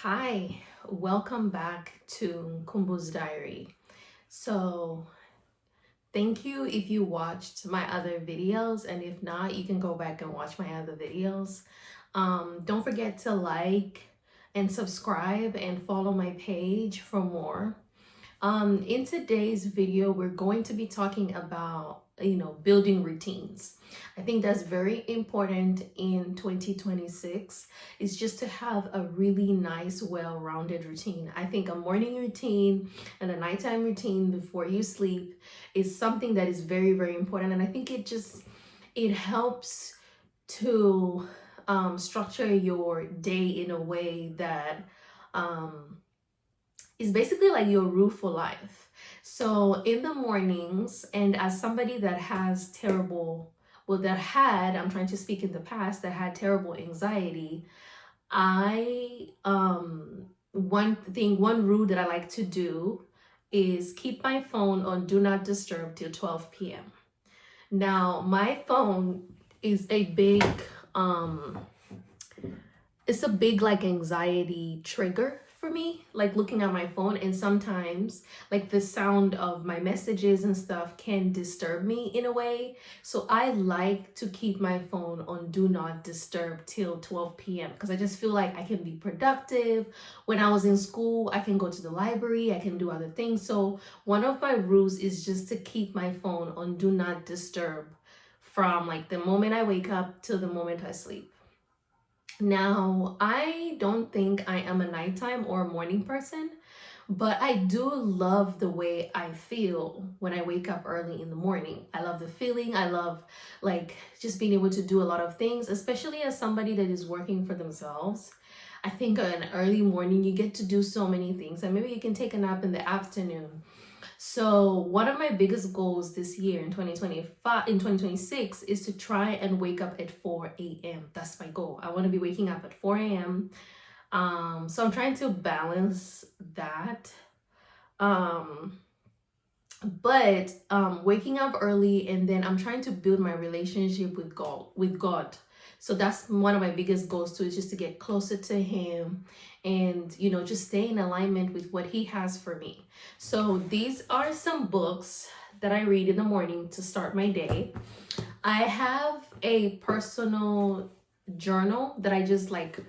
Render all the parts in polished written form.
Hi, welcome back to Kumbu's Diary. So, thank you if you watched my other videos, and if not, you can go back and watch my other videos. Don't forget to like and subscribe and follow my page for more. In today's video, we're going to be talking about, building routines. I think that's very important in 2026 is just to have a really nice, well-rounded routine. I think a morning routine and a nighttime routine before you sleep is something that is very, very important. And I think it helps to structure your day in a way that is basically like your roof for life. So in the mornings, and as somebody that has I'm trying to speak in the past, that had terrible anxiety, one rule that I like to do is keep my phone on do not disturb till 12 p.m. Now, my phone is it's a big like anxiety trigger for me, like looking at my phone, and sometimes like the sound of my messages and stuff can disturb me in a way. So I like to keep my phone on do not disturb till 12 p.m. because I just feel like I can be productive. When I was in school, I can go to the library, I can do other things. So one of my rules is just to keep my phone on do not disturb from like the moment I wake up till the moment I sleep. Now, I don't think I am a nighttime or a morning person, but I do love the way I feel when I wake up early in the morning. I love the feeling. I love like just being able to do a lot of things, especially as somebody that is working for themselves. I think an early morning, you get to do so many things, and maybe you can take a nap in the afternoon. So one of my biggest goals this year in 2026 is to try and wake up at 4 a.m. That's my goal. I want to be waking up at 4 a.m. So I'm trying to balance that. But waking up early, and then I'm trying to build my relationship with God. So that's one of my biggest goals too, is just to get closer to him and just stay in alignment with what he has for me. So these are some books that I read in the morning to start my day. I have a personal journal that I just like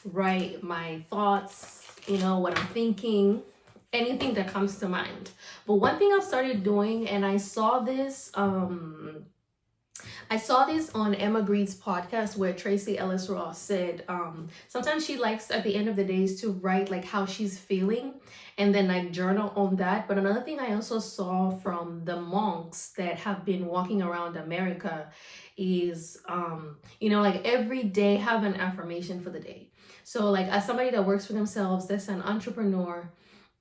write my thoughts, what I'm thinking, anything that comes to mind. But one thing I've started doing, and I saw this on Emma Green's podcast where Tracy Ellis Ross said sometimes she likes at the end of the days to write like how she's feeling and then like journal on that. But another thing I also saw from the monks that have been walking around America is like every day have an affirmation for the day. So like as somebody that works for themselves, that's an entrepreneur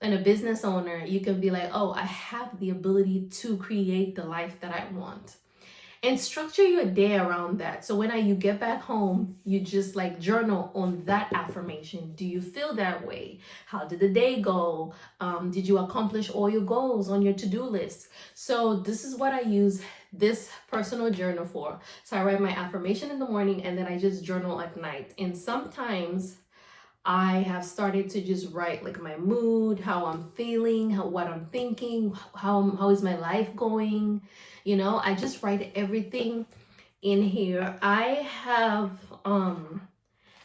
and a business owner, you can be like, oh, I have the ability to create the life that I want, and structure your day around that. So when you get back home, you just like journal on that affirmation. Do you feel that way? How did the day go? Did you accomplish all your goals on your to-do list? So this is what I use this personal journal for. So I write my affirmation in the morning, and then I just journal at night. And sometimes I have started to just write like my mood, how I'm feeling, what I'm thinking, how is my life going. I just write everything in here. I have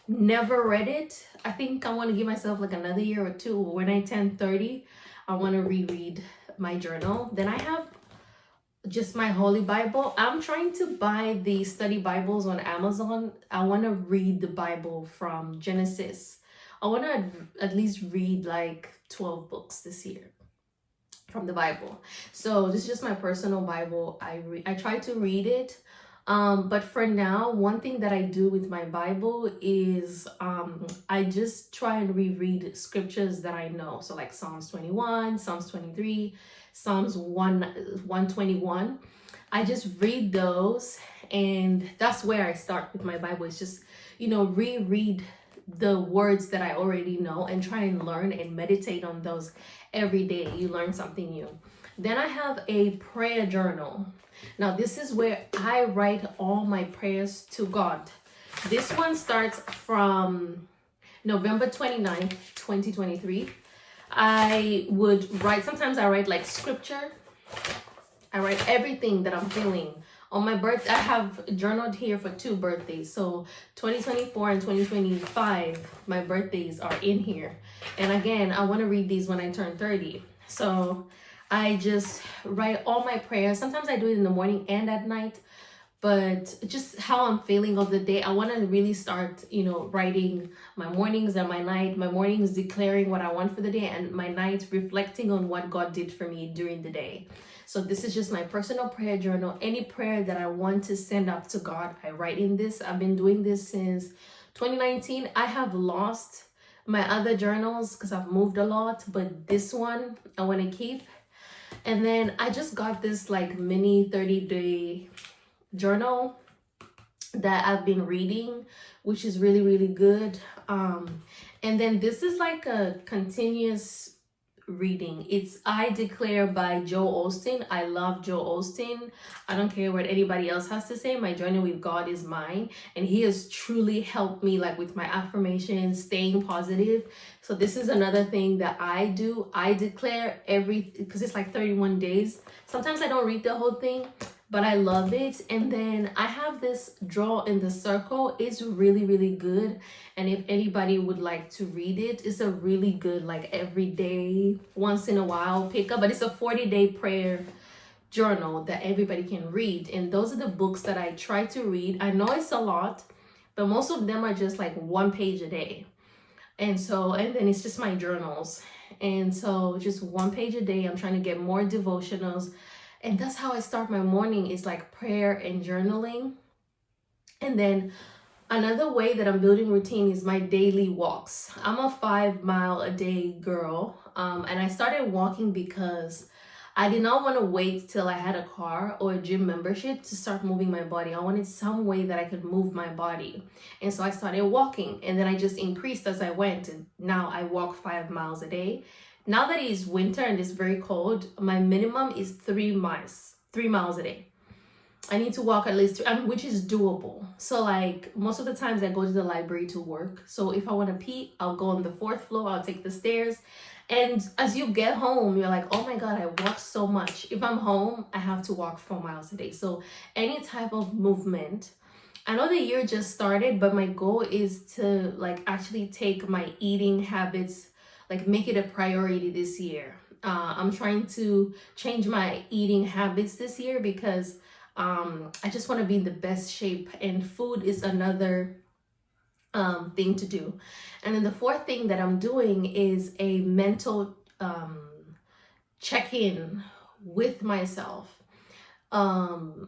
never read it. I think I want to give myself like another year or two. When I turn 30, I want to reread my journal. Then I have just my Holy Bible. I'm trying to buy the study Bibles on Amazon. I want to read the Bible from Genesis. I want to at least read like 12 books this year from the Bible. So this is just my personal Bible. I try to read it. But for now, one thing that I do with my Bible is I just try and reread scriptures that I know. So like Psalms 21, Psalms 23, Psalms 121. I just read those, and that's where I start with my Bible. It's just, reread the words that I already know and try and learn and meditate on those every day. You learn something new. Then I have a prayer journal. Now this is where I write all my prayers to God. This one starts from November 29th, 2023. I would write, sometimes I write like scripture. I write everything that I'm feeling. On my birthday, I have journaled here for 2 birthdays. So 2024 and 2025, my birthdays are in here. And again, I want to read these when I turn 30. So I just write all my prayers. Sometimes I do it in the morning and at night, but just how I'm feeling of the day. I want to really start, writing my mornings and my night. My mornings declaring what I want for the day, and my nights reflecting on what God did for me during the day. So this is just my personal prayer journal. Any prayer that I want to send up to God, I write in this. I've been doing this since 2019. I have lost my other journals because I've moved a lot, but this one I want to keep. And then I just got this like mini 30-day journal that I've been reading, which is really, really good. And then this is like a continuous reading. It's I Declare by Joel Osteen. I love Joel Osteen. I don't care what anybody else has to say. My journey with God is mine, and he has truly helped me like with my affirmations, staying positive. So this is another thing that I do. I declare because it's like 31 days. Sometimes I don't read the whole thing, but I love it. And then I have this Draw in the Circle. It's really, really good. And if anybody would like to read it, it's a really good, like every day, once in a while pick up. But it's a 40-day prayer journal that everybody can read. And those are the books that I try to read. I know it's a lot, but most of them are just like 1 page a day. And then it's just my journals. And so just 1 page a day. I'm trying to get more devotionals. And that's how I start my morning, is like prayer and journaling. And then another way that I'm building routine is my daily walks. I'm a 5-mile-a-day girl. And I started walking because I did not want to wait till I had a car or a gym membership to start moving my body. I wanted some way that I could move my body. And so I started walking, and then I just increased as I went. And now I walk 5 miles a day. Now that it's winter and it's very cold, my minimum is 3 miles a day. I need to walk at least 3, which is doable. So like most of the times I go to the library to work. So if I want to pee, I'll go on the 4th floor, I'll take the stairs. And as you get home, you're like, oh my God, I walked so much. If I'm home, I have to walk 4 miles a day. So any type of movement. I know the year just started, but my goal is to like actually take my eating habits, like make it a priority this year. I'm trying to change my eating habits this year because I just want to be in the best shape, and food is another thing to do. And then the 4th thing that I'm doing is a mental check-in with myself. And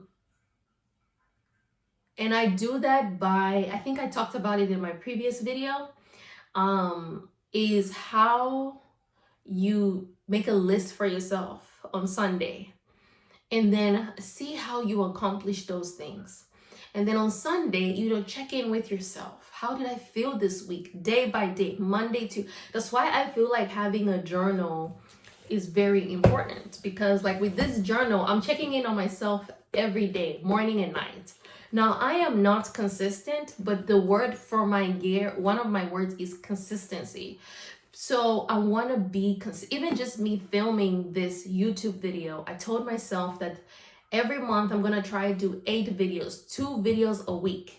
I do that by, I think I talked about it in my previous video, is how you make a list for yourself on Sunday and then see how you accomplish those things. And then on Sunday, check in with yourself. How did I feel this week, day by day, Monday to... That's why I feel like having a journal is very important, because like with this journal, I'm checking in on myself every day, morning and night. Now, I am not consistent, but the word for my year, one of my words is consistency. So I want to be, even just me filming this YouTube video, I told myself that every month I'm going to try to do 8 videos, 2 videos a week.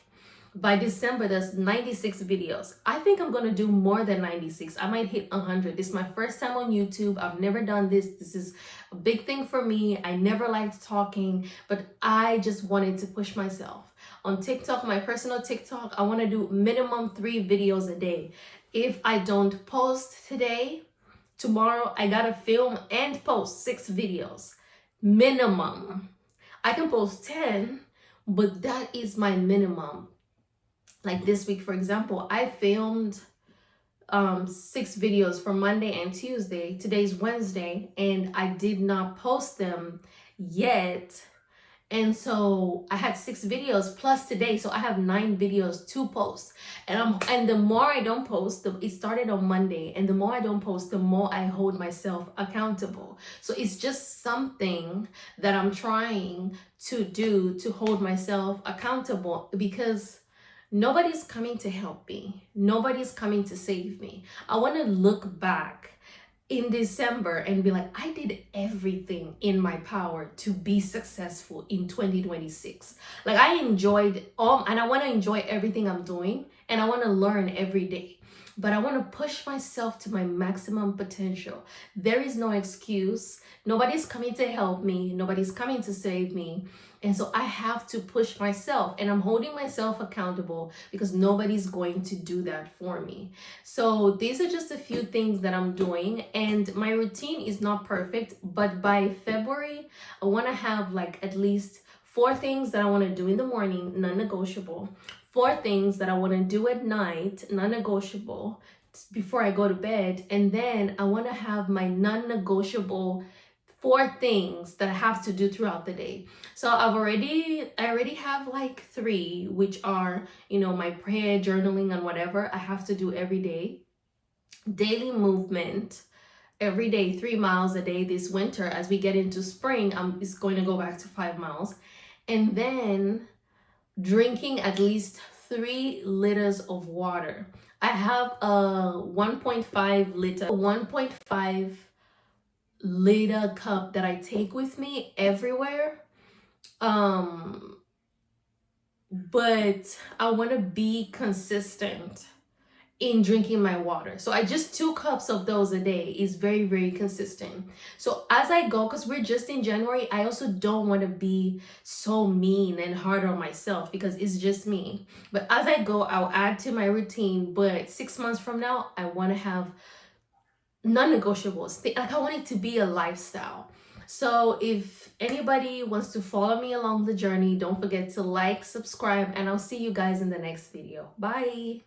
By December, there's 96 videos. I think I'm going to do more than 96. I might hit 100. This is my first time on YouTube. I've never done this. This is a big thing for me. I never liked talking, but I just wanted to push myself. On TikTok, my personal TikTok, I want to do minimum 3 videos a day. If I don't post today, tomorrow I gotta film and post 6 videos. Minimum. I can post 10, but that is my minimum. Like this week, for example, I filmed 6 videos for Monday and Tuesday. Today's Wednesday, and I did not post them yet. And so I had 6 videos plus today, so I have 9 videos to post. And the more I don't post, it started on Monday, and the more I don't post, the more I hold myself accountable. So it's just something that I'm trying to do to hold myself accountable, because Nobody's coming to help me. Nobody's coming to save me. I want to look back in December and be like, I did everything in my power to be successful in 2026. Like, I enjoyed all, and I want to enjoy everything I'm doing, and I want to learn every day. But I want to push myself to my maximum potential. There is no excuse. Nobody's coming to help me. Nobody's coming to save me. And so I have to push myself, and I'm holding myself accountable because nobody's going to do that for me. So these are just a few things that I'm doing, and my routine is not perfect, but by February, I want to have like at least 4 things that I want to do in the morning, non-negotiable. 4 things that I want to do at night, non-negotiable, before I go to bed. And then I want to have my non-negotiable 4 things that I have to do throughout the day. So I already have like 3, which are, my prayer, journaling, and whatever I have to do every day. Daily movement every day, 3 miles a day. This winter, as we get into spring, it's going to go back to 5 miles. And then drinking at least 3 liters of water. I have a 1.5 liter cup that I take with me everywhere. But I want to be consistent in drinking my water. So I just 2 cups of those a day is very, very consistent. So as I go, because we're just in January, I also don't want to be so mean and hard on myself because it's just me. But as I go, I'll add to my routine. But 6 months from now, I want to have non-negotiables. Like, I want it to be a lifestyle. So if anybody wants to follow me along the journey, don't forget to like, subscribe, and I'll see you guys in the next video. Bye.